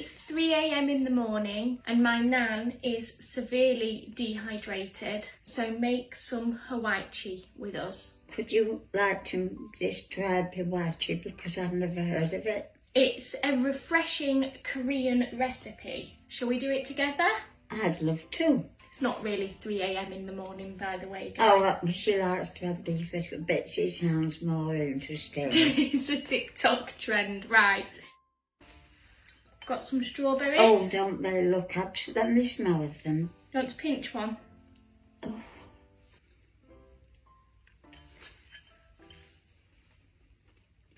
It's 3 a.m. in the morning and my nan is severely dehydrated, so make some Hawaii with us. Could you like to describe Hawaii, because I've never heard of it? It's a refreshing Korean recipe. Shall we do it together? I'd love to. It's not really 3 a.m. in the morning, by the way, Oh, guys. she likes to have these little bits. It sounds more interesting. It's a TikTok trend, right. Got some strawberries. Oh, don't they look absolute? Let me smell of them. You want to pinch one? Oh.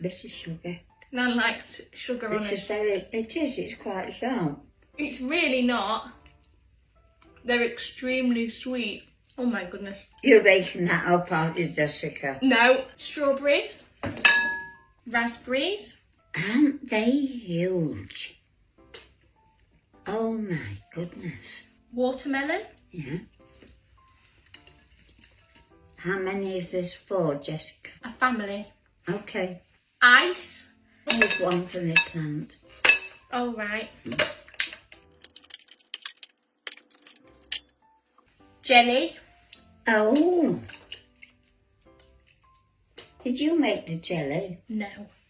Bit of sugar. Nan likes sugar on It's it. it's quite sharp. It's really not. They're extremely sweet. Oh my goodness. You're making that up, aren't you, Jessica? No. Strawberries. Raspberries. Aren't they huge? Oh my goodness. Watermelon. Yeah. How many is this for, Jessica? A family. Okay. Ice. There's one for the plant. All right. Jelly. Oh. Did you make the jelly? No.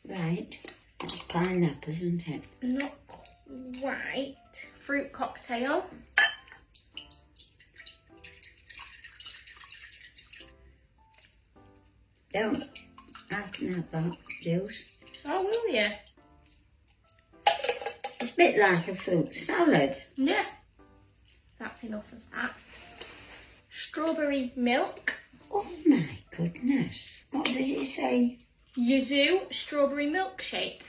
Right. That's pineapple, isn't it? Not quite. Fruit cocktail. Don't. I can have that juice. Oh, will you? It's a bit like a fruit salad. Yeah. That's enough of that. Strawberry milk. Oh my goodness. What does it say? Yuzu strawberry milkshake.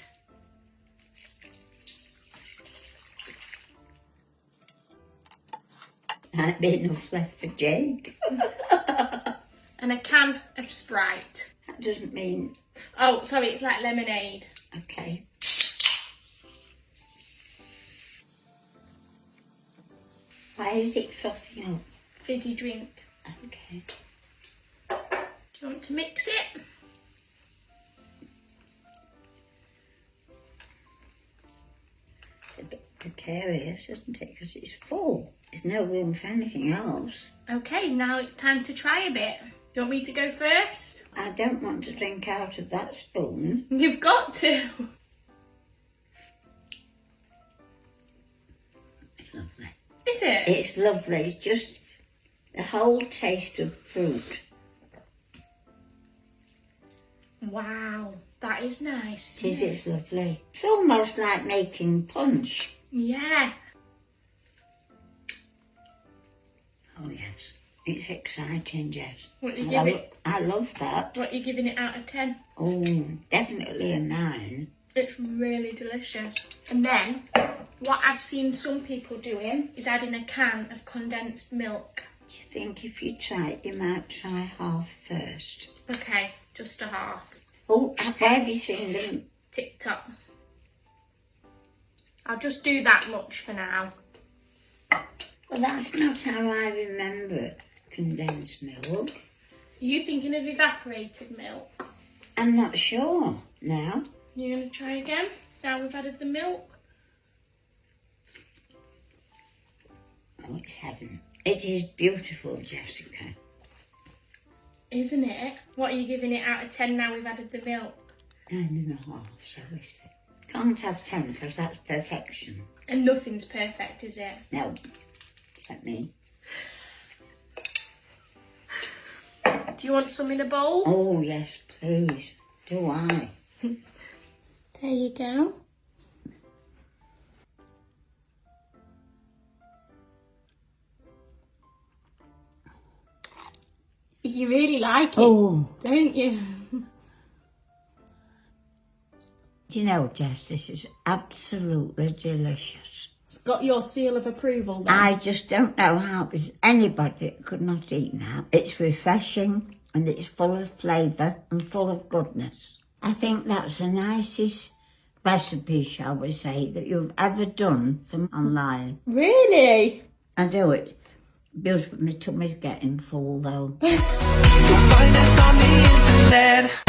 Might be enough left for Jake. And a can of Sprite. That doesn't mean... Oh, sorry, it's like lemonade. Okay. Why is it frothing up? Fizzy drink. Okay. Do you want to mix it? It's a bit precarious, isn't it? Because it's full. There's no room for anything else. Okay, now it's time to try a bit. Do you want me to go first? I don't want to drink out of that spoon. You've got to. It's lovely. Is it? It's lovely. It's just the whole taste of fruit. Wow, that is nice. It is, it's lovely. It's almost like making punch. Yeah. Oh yes, it's exciting, Jess. What you give it? I love that. What are you giving it out of 10? Oh, definitely a 9. It's really delicious. And then, what I've seen some people doing is adding a can of condensed milk. Do you think if you try it, you might try half first? Okay, just a half. Oh, where have you seen them? TikTok. I'll just do that much for now. Well, that's not how I remember condensed milk. Are you thinking of evaporated milk? I'm not sure now. You're going to try again? Now we've added the milk? Oh, it's heaven. It is beautiful, Jessica. Isn't it? What are you giving it out of 10 now we've added the milk? 9.5, so is it? Can't have 10 because that's perfection. And nothing's perfect, is it? No. Is that me? Do you want some in a bowl? Oh, yes, please. Do I? There you go. You really like it, don't you? Do you know, Jess, this is absolutely delicious. It's got your seal of approval then. I just don't know how there's anybody that could not eat that. It's refreshing and it's full of flavour and full of goodness. I think that's the nicest recipe, shall we say, that you've ever done from online. Really? I do it. Beautiful. My tummy's getting full though. You'll find us on the internet.